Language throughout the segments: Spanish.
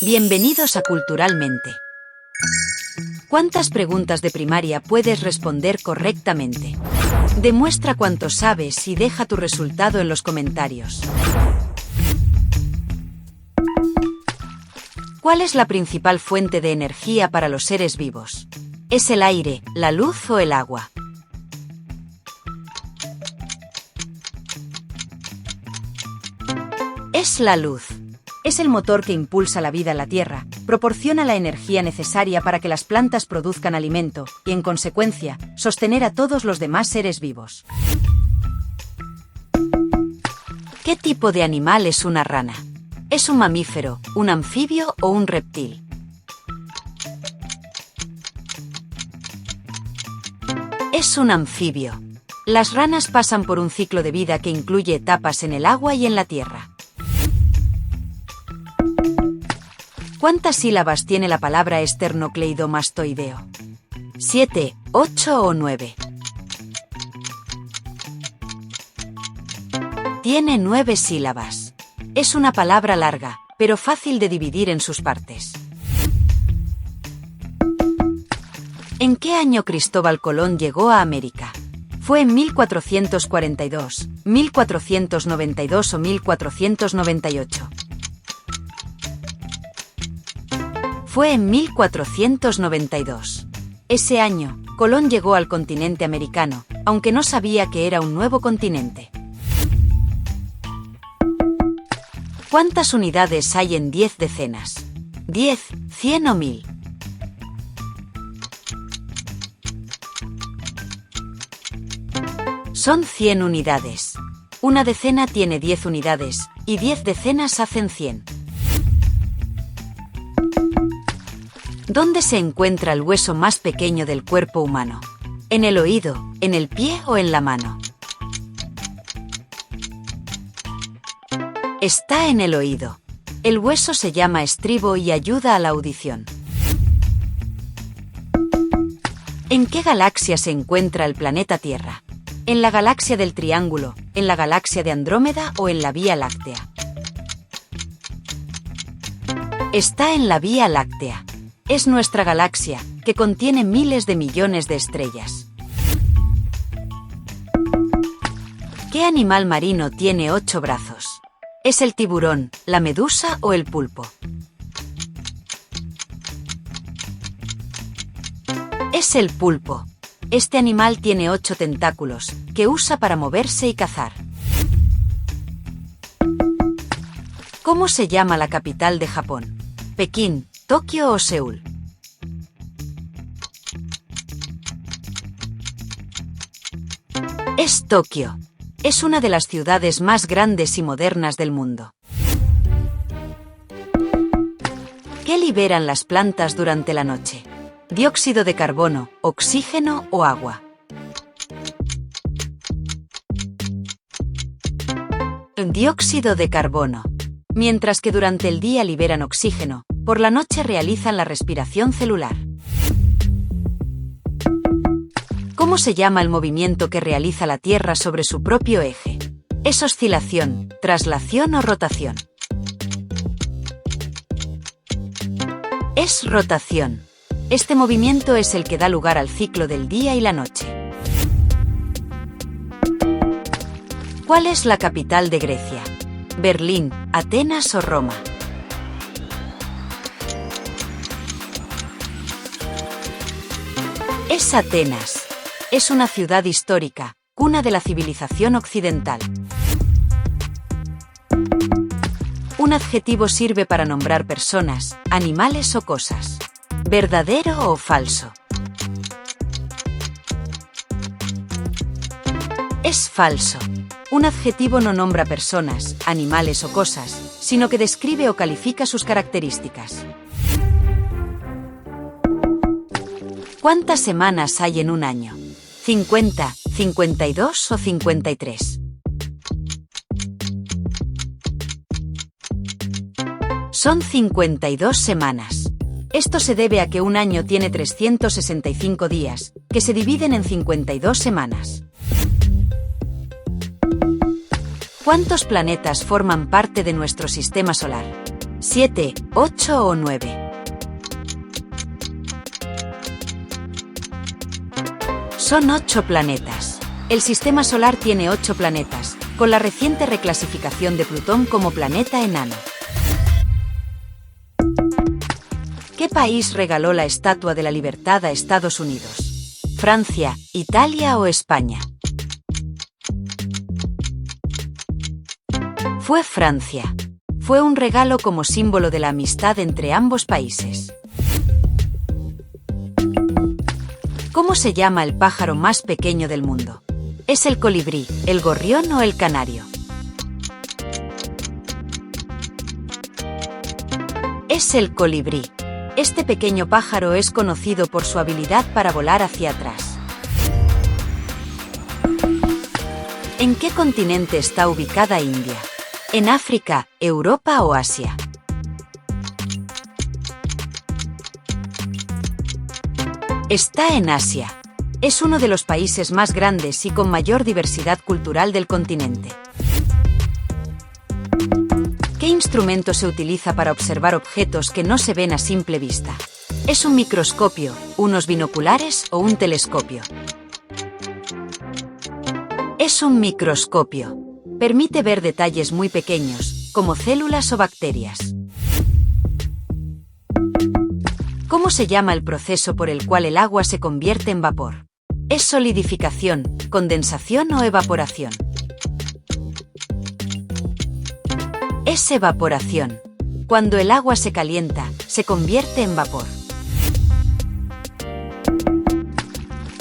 Bienvenidos a Culturalmente. ¿Cuántas preguntas de primaria puedes responder correctamente? Demuestra cuánto sabes y deja tu resultado en los comentarios. ¿Cuál es la principal fuente de energía para los seres vivos? ¿Es el aire, la luz o el agua? Es la luz. Es el motor que impulsa la vida en la Tierra, proporciona la energía necesaria para que las plantas produzcan alimento y, en consecuencia, sostener a todos los demás seres vivos. ¿Qué tipo de animal es una rana? ¿Es un mamífero, un anfibio o un reptil? Es un anfibio. Las ranas pasan por un ciclo de vida que incluye etapas en el agua y en la tierra. ¿Cuántas sílabas tiene la palabra esternocleidomastoideo? ¿7, 8 o 9? Tiene 9 sílabas. Es una palabra larga, pero fácil de dividir en sus partes. ¿En qué año Cristóbal Colón llegó a América? ¿Fue en 1442, 1492 o 1498? Fue en 1492. Ese año, Colón llegó al continente americano, aunque no sabía que era un nuevo continente. ¿Cuántas unidades hay en 10 decenas? ¿10, 100 o 1000? Son 100 unidades. Una decena tiene 10 unidades, y 10 decenas hacen 100. ¿Dónde se encuentra el hueso más pequeño del cuerpo humano? ¿En el oído, en el pie o en la mano? Está en el oído. El hueso se llama estribo y ayuda a la audición. ¿En qué galaxia se encuentra el planeta Tierra? ¿En la galaxia del Triángulo, en la galaxia de Andrómeda o en la Vía Láctea? Está en la Vía Láctea. Es nuestra galaxia, que contiene miles de millones de estrellas. ¿Qué animal marino tiene 8 brazos? ¿Es el tiburón, la medusa o el pulpo? Es el pulpo. Este animal tiene 8 tentáculos, que usa para moverse y cazar. ¿Cómo se llama la capital de Japón? ¿Pekín, Tokio o Seúl? Es Tokio. Es una de las ciudades más grandes y modernas del mundo. ¿Qué liberan las plantas durante la noche? ¿Dióxido de carbono, oxígeno o agua? Dióxido de carbono. Mientras que durante el día liberan oxígeno, por la noche realizan la respiración celular. ¿Cómo se llama el movimiento que realiza la Tierra sobre su propio eje? ¿Es oscilación, traslación o rotación? Es rotación. Este movimiento es el que da lugar al ciclo del día y la noche. ¿Cuál es la capital de Grecia? ¿Berlín, Atenas o Roma? Es Atenas. Es una ciudad histórica, cuna de la civilización occidental. Un adjetivo sirve para nombrar personas, animales o cosas. ¿Verdadero o falso? Es falso. Un adjetivo no nombra personas, animales o cosas, sino que describe o califica sus características. ¿Cuántas semanas hay en un año? ¿50, 52 o 53? Son 52 semanas. Esto se debe a que un año tiene 365 días, que se dividen en 52 semanas. ¿Cuántos planetas forman parte de nuestro sistema solar? 7, 8 o 9. Son 8 planetas. El sistema solar tiene 8 planetas, con la reciente reclasificación de Plutón como planeta enano. ¿Qué país regaló la Estatua de la Libertad a Estados Unidos? ¿Francia, Italia o España? Fue Francia. Fue un regalo como símbolo de la amistad entre ambos países. ¿Cómo se llama el pájaro más pequeño del mundo? ¿Es el colibrí, el gorrión o el canario? Es el colibrí. Este pequeño pájaro es conocido por su habilidad para volar hacia atrás. ¿En qué continente está ubicada India? ¿En África, Europa o Asia? Está en Asia. Es uno de los países más grandes y con mayor diversidad cultural del continente. ¿Qué instrumento se utiliza para observar objetos que no se ven a simple vista? ¿Es un microscopio, unos binoculares o un telescopio? Es un microscopio. Permite ver detalles muy pequeños, como células o bacterias. ¿Cómo se llama el proceso por el cual el agua se convierte en vapor? ¿Es solidificación, condensación o evaporación? Es evaporación. Cuando el agua se calienta, se convierte en vapor.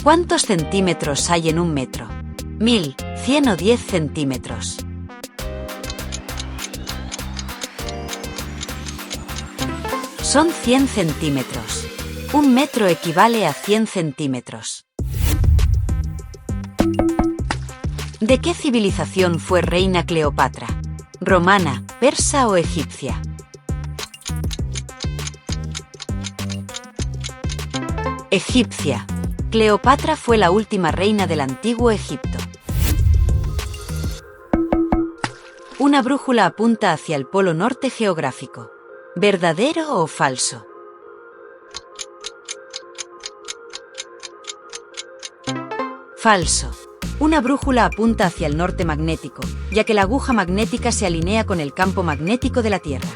¿Cuántos centímetros hay en un metro? 1000, 100 o 10 centímetros. Son 100 centímetros. Un metro equivale a 100 centímetros. ¿De qué civilización fue reina Cleopatra? ¿Romana, persa o egipcia? Egipcia. Cleopatra fue la última reina del antiguo Egipto. Una brújula apunta hacia el polo norte geográfico. ¿Verdadero o falso? Falso. Una brújula apunta hacia el norte magnético, ya que la aguja magnética se alinea con el campo magnético de la Tierra.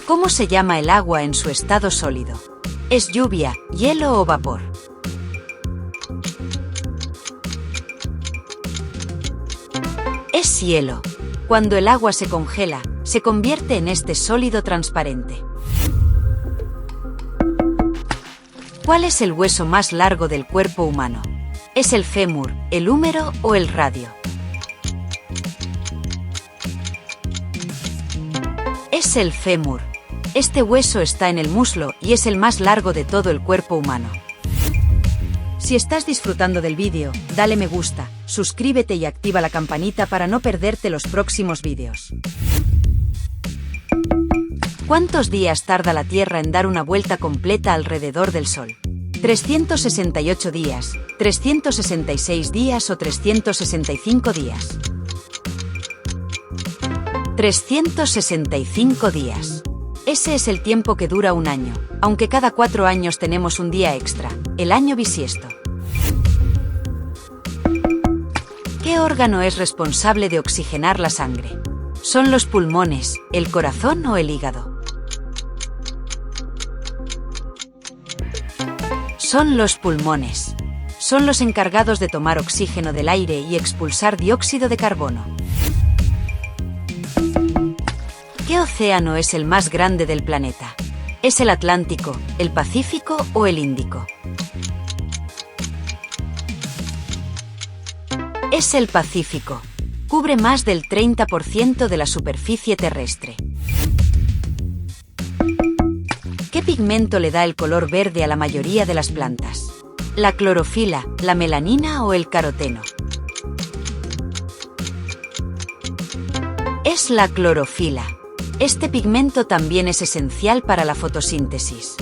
¿Cómo se llama el agua en su estado sólido? ¿Es lluvia, hielo o vapor? Es hielo. Cuando el agua se congela, se convierte en este sólido transparente. ¿Cuál es el hueso más largo del cuerpo humano? ¿Es el fémur, el húmero o el radio? Es el fémur. Este hueso está en el muslo y es el más largo de todo el cuerpo humano. Si estás disfrutando del vídeo, dale me gusta, suscríbete y activa la campanita para no perderte los próximos vídeos. ¿Cuántos días tarda la Tierra en dar una vuelta completa alrededor del Sol? ¿368 días, 366 días o 365 días? 365 días. Ese es el tiempo que dura un año, aunque cada 4 años tenemos un día extra, el año bisiesto. ¿Qué órgano es responsable de oxigenar la sangre? ¿Son los pulmones, el corazón o el hígado? Son los pulmones. Son los encargados de tomar oxígeno del aire y expulsar dióxido de carbono. ¿Qué océano es el más grande del planeta? ¿Es el Atlántico, el Pacífico o el Índico? Es el Pacífico. Cubre más del 30% de la superficie terrestre. ¿Qué pigmento le da el color verde a la mayoría de las plantas? ¿La clorofila, la melanina o el caroteno? Es la clorofila. Este pigmento también es esencial para la fotosíntesis.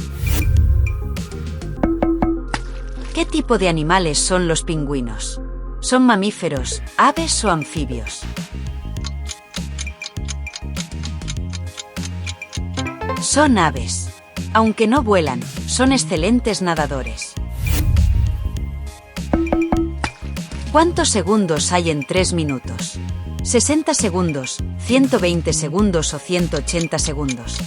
¿Qué tipo de animales son los pingüinos? ¿Son mamíferos, aves o anfibios? Son aves. Aunque no vuelan, son excelentes nadadores. ¿Cuántos segundos hay en 3 minutos? 60 segundos, 120 segundos o 180 segundos.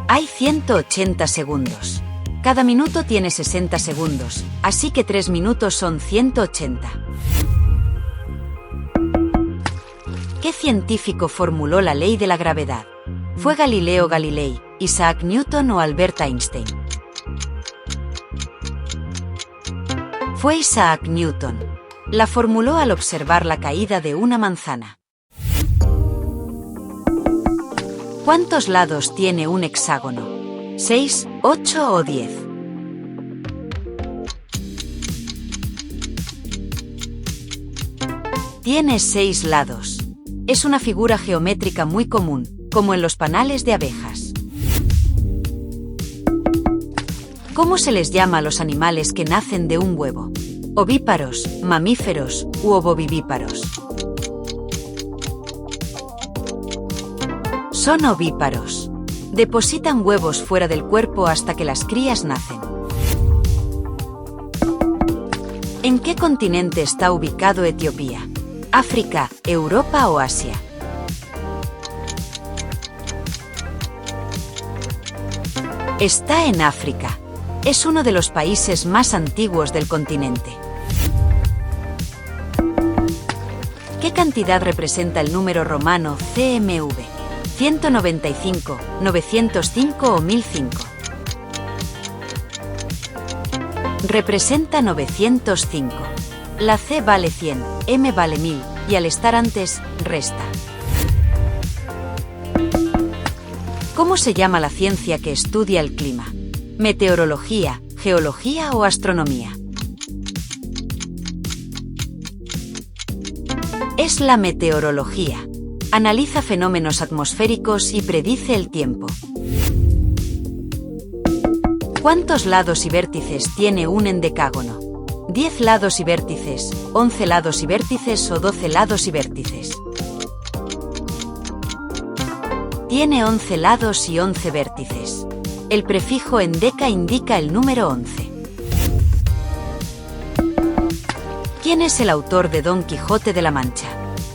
Hay 180 segundos. Cada minuto tiene 60 segundos, así que 3 minutos son 180. ¿Qué científico formuló la ley de la gravedad? ¿Fue Galileo Galilei, Isaac Newton o Albert Einstein? Fue Isaac Newton. La formuló al observar la caída de una manzana. ¿Cuántos lados tiene un hexágono? ¿6, 8 o 10? Tiene 6 lados. Es una figura geométrica muy común, como en los panales de abejas. ¿Cómo se les llama a los animales que nacen de un huevo? ¿Ovíparos, mamíferos u ovovivíparos? Son ovíparos. Depositan huevos fuera del cuerpo hasta que las crías nacen. ¿En qué continente está ubicado Etiopía? ¿África, Europa o Asia? Está en África. Es uno de los países más antiguos del continente. ¿Qué cantidad representa el número romano CMV? ¿195, 905 o 1005? Representa 905. La C vale 100, M vale 1000, y al estar antes, resta. ¿Cómo se llama la ciencia que estudia el clima? ¿Meteorología, geología o astronomía? Es la meteorología. Analiza fenómenos atmosféricos y predice el tiempo. ¿Cuántos lados y vértices tiene un endecágono? ¿10 lados y vértices, 11 lados y vértices o 12 lados y vértices? Tiene 11 lados y 11 vértices. El prefijo endeca indica el número 11. ¿Quién es el autor de Don Quijote de la Mancha?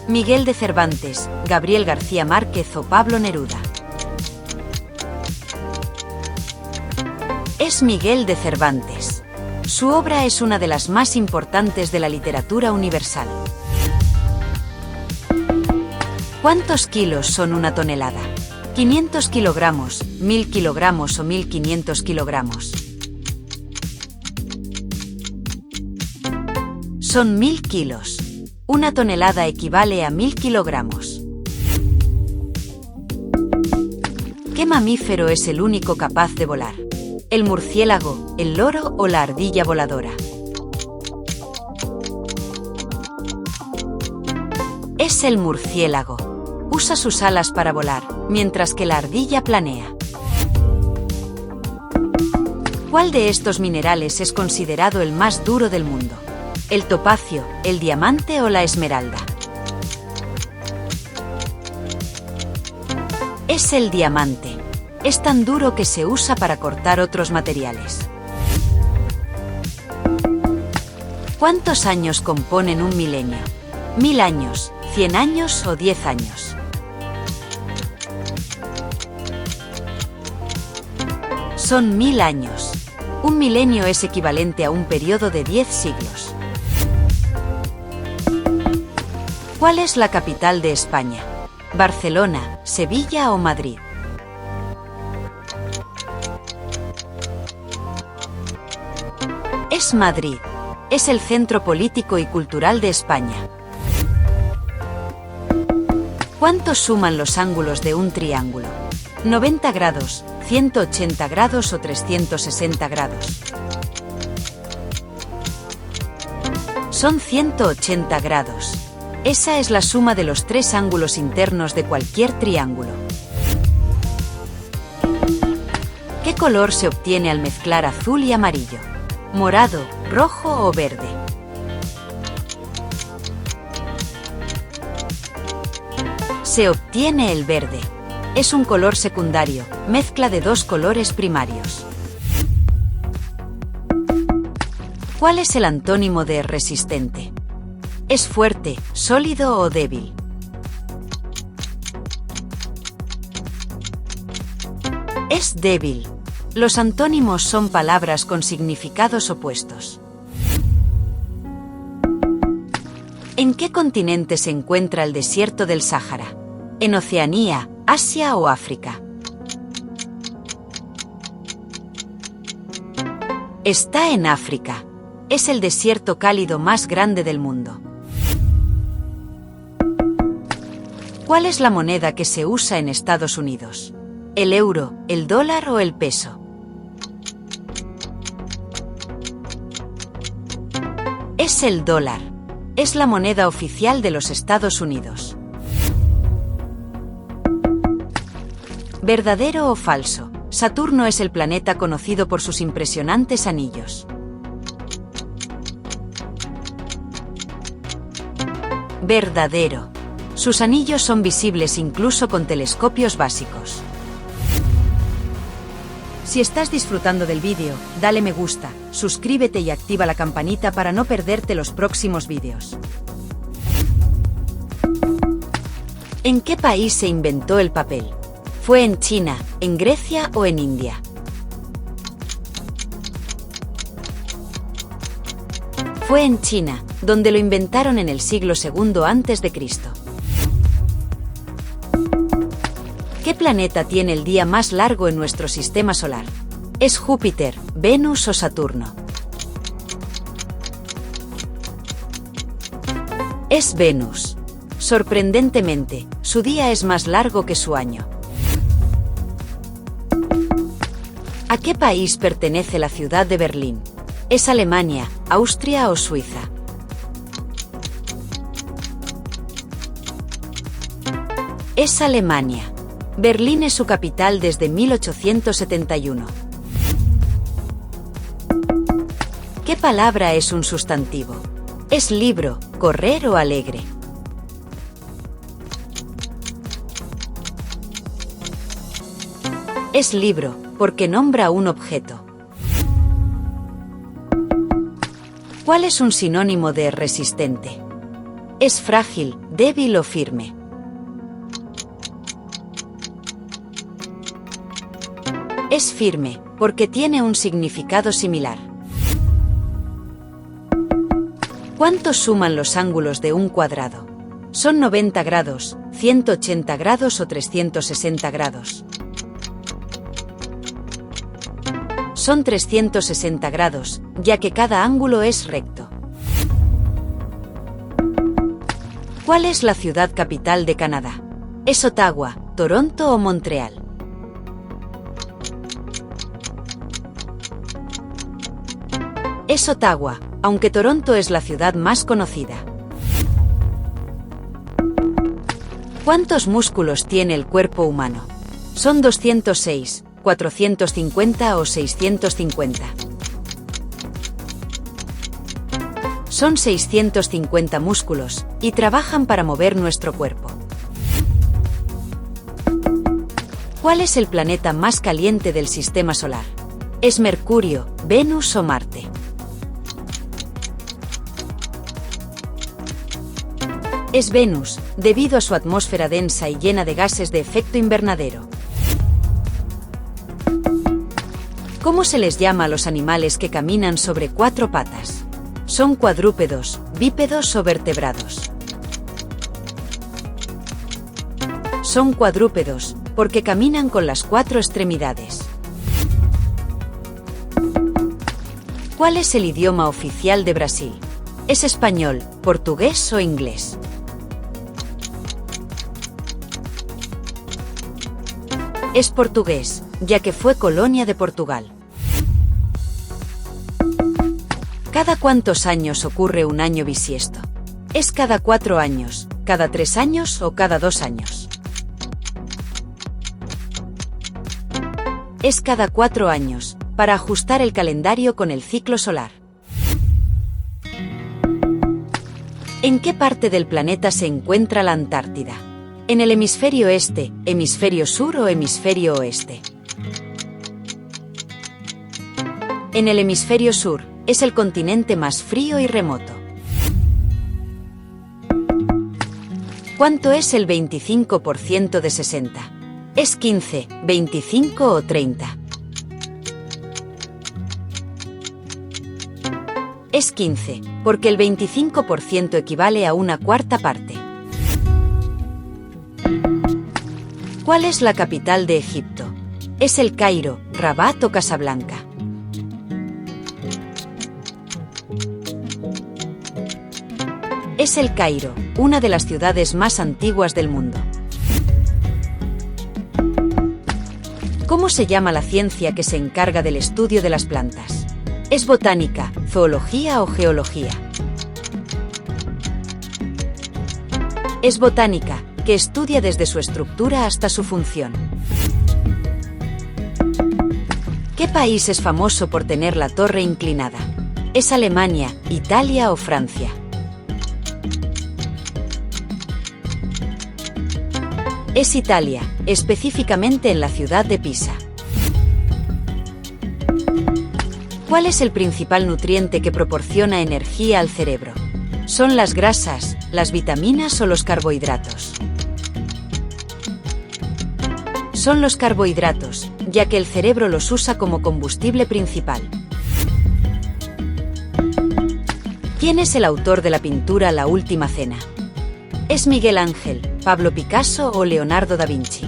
¿Miguel de Cervantes, Gabriel García Márquez o Pablo Neruda? Es Miguel de Cervantes. Su obra es una de las más importantes de la literatura universal. ¿Cuántos kilos son una tonelada? ¿500 kilogramos, 1000 kilogramos o 1500 kilogramos? Son 1000 kilos. Una tonelada equivale a 1000 kilogramos. ¿Qué mamífero es el único capaz de volar? ¿El murciélago, el loro o la ardilla voladora? Es el murciélago. Usa sus alas para volar, mientras que la ardilla planea. ¿Cuál de estos minerales es considerado el más duro del mundo? ¿El topacio, el diamante o la esmeralda? Es el diamante. Es tan duro que se usa para cortar otros materiales. ¿Cuántos años componen un milenio? ¿1000 años, 100 años o 10 años? Son 1000 años. Un milenio es equivalente a un periodo de 10 siglos. ¿Cuál es la capital de España? ¿Barcelona, Sevilla o Madrid? Es Madrid. Es el centro político y cultural de España. ¿Cuántos suman los ángulos de un triángulo? ¿90 grados, 180 grados o 360 grados? Son 180 grados. Esa es la suma de los 3 ángulos internos de cualquier triángulo. ¿Qué color se obtiene al mezclar azul y amarillo? ¿Morado, rojo o verde? Se obtiene el verde. Es un color secundario, mezcla de dos colores primarios. ¿Cuál es el antónimo de resistente? ¿Es fuerte, sólido o débil? Es débil. Los antónimos son palabras con significados opuestos. ¿En qué continente se encuentra el desierto del Sáhara? ¿En Oceanía, Asia o África? Está en África. Es el desierto cálido más grande del mundo. ¿Cuál es la moneda que se usa en Estados Unidos? ¿El euro, el dólar o el peso? Es el dólar. Es la moneda oficial de los Estados Unidos. ¿Verdadero o falso? Saturno es el planeta conocido por sus impresionantes anillos. Verdadero. Sus anillos son visibles incluso con telescopios básicos. Si estás disfrutando del vídeo, dale me gusta, suscríbete y activa la campanita para no perderte los próximos vídeos. ¿En qué país se inventó el papel? ¿Fue en China, en Grecia o en India? Fue en China, donde lo inventaron en el siglo II a.C. ¿Qué planeta tiene el día más largo en nuestro sistema solar? ¿Es Júpiter, Venus o Saturno? Es Venus. Sorprendentemente, su día es más largo que su año. ¿A qué país pertenece la ciudad de Berlín? ¿Es Alemania, Austria o Suiza? Es Alemania. Berlín es su capital desde 1871. ¿Qué palabra es un sustantivo? ¿Es libro, correr o alegre? Es libro, porque nombra un objeto. ¿Cuál es un sinónimo de resistente? ¿Es frágil, débil o firme? Es firme, porque tiene un significado similar. ¿Cuánto suman los ángulos de un cuadrado? ¿Son 90 grados, 180 grados o 360 grados? Son 360 grados, ya que cada ángulo es recto. ¿Cuál es la ciudad capital de Canadá? ¿Es Ottawa, Toronto o Montreal? Es Ottawa, aunque Toronto es la ciudad más conocida. ¿Cuántos músculos tiene el cuerpo humano? ¿Son 206, 450 o 650? Son 650 músculos, y trabajan para mover nuestro cuerpo. ¿Cuál es el planeta más caliente del sistema solar? ¿Es Mercurio, Venus o Marte? Es Venus, debido a su atmósfera densa y llena de gases de efecto invernadero. ¿Cómo se les llama a los animales que caminan sobre cuatro patas? ¿Son cuadrúpedos, bípedos o vertebrados? Son cuadrúpedos, porque caminan con las cuatro extremidades. ¿Cuál es el idioma oficial de Brasil? ¿Es español, portugués o inglés? Es portugués, ya que fue colonia de Portugal. ¿Cada cuántos años ocurre un año bisiesto? ¿Es cada 4 años, cada 3 años o cada 2 años? Es cada 4 años, para ajustar el calendario con el ciclo solar. ¿En qué parte del planeta se encuentra la Antártida? En el hemisferio este, hemisferio sur o hemisferio oeste. En el hemisferio sur, es el continente más frío y remoto. ¿Cuánto es el 25% de 60? ¿Es 15, 25 o 30? Es 15, porque el 25% equivale a una cuarta parte. ¿Cuál es la capital de Egipto? ¿Es El Cairo, Rabat o Casablanca? Es El Cairo, una de las ciudades más antiguas del mundo. ¿Cómo se llama la ciencia que se encarga del estudio de las plantas? ¿Es botánica, zoología o geología? Es botánica, que estudia desde su estructura hasta su función. ¿Qué país es famoso por tener la torre inclinada? ¿Es Alemania, Italia o Francia? Es Italia, específicamente en la ciudad de Pisa. ¿Cuál es el principal nutriente que proporciona energía al cerebro? ¿Son las grasas, las vitaminas o los carbohidratos? Son los carbohidratos, ya que el cerebro los usa como combustible principal. ¿Quién es el autor de la pintura La Última Cena? ¿Es Miguel Ángel, Pablo Picasso o Leonardo da Vinci?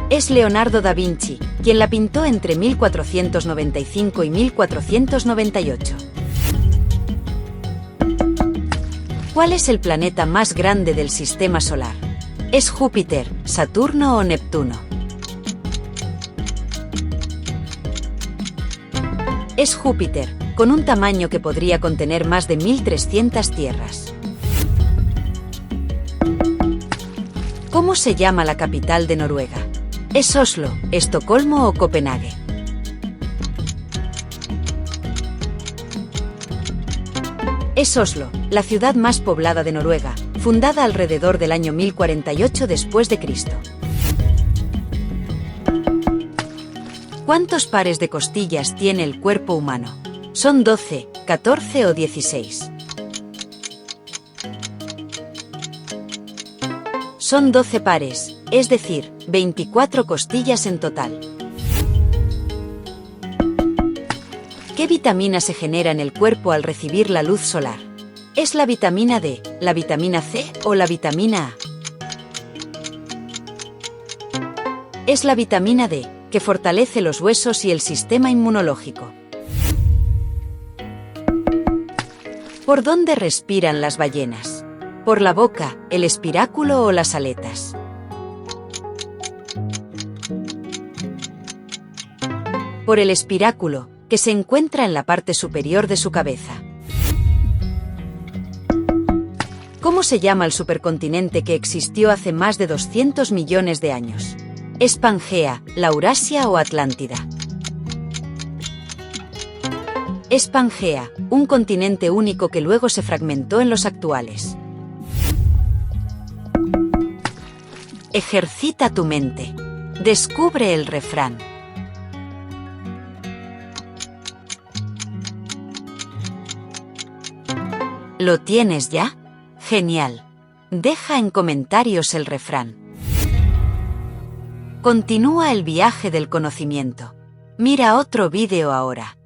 Es Leonardo da Vinci, quien la pintó entre 1495 y 1498. ¿Cuál es el planeta más grande del Sistema Solar? ¿Es Júpiter, Saturno o Neptuno? Es Júpiter, con un tamaño que podría contener más de 1300 tierras. ¿Cómo se llama la capital de Noruega? ¿Es Oslo, Estocolmo o Copenhague? Es Oslo, la ciudad más poblada de Noruega, fundada alrededor del año 1048 después de Cristo. ¿Cuántos pares de costillas tiene el cuerpo humano? ¿Son 12, 14 o 16? Son 12 pares, es decir, 24 costillas en total. ¿Qué vitamina se genera en el cuerpo al recibir la luz solar? ¿Es la vitamina D, la vitamina C o la vitamina A? Es la vitamina D, que fortalece los huesos y el sistema inmunológico. ¿Por dónde respiran las ballenas? ¿Por la boca, el espiráculo o las aletas? Por el espiráculo, que se encuentra en la parte superior de su cabeza. ¿Cómo se llama el supercontinente que existió hace más de 200 millones de años? ¿Es Pangea, Laurasia o Atlántida? Es Pangea, un continente único que luego se fragmentó en los actuales. Ejercita tu mente. Descubre el refrán. ¿Lo tienes ya? Genial. Deja en comentarios el refrán. Continúa el viaje del conocimiento. Mira otro vídeo ahora.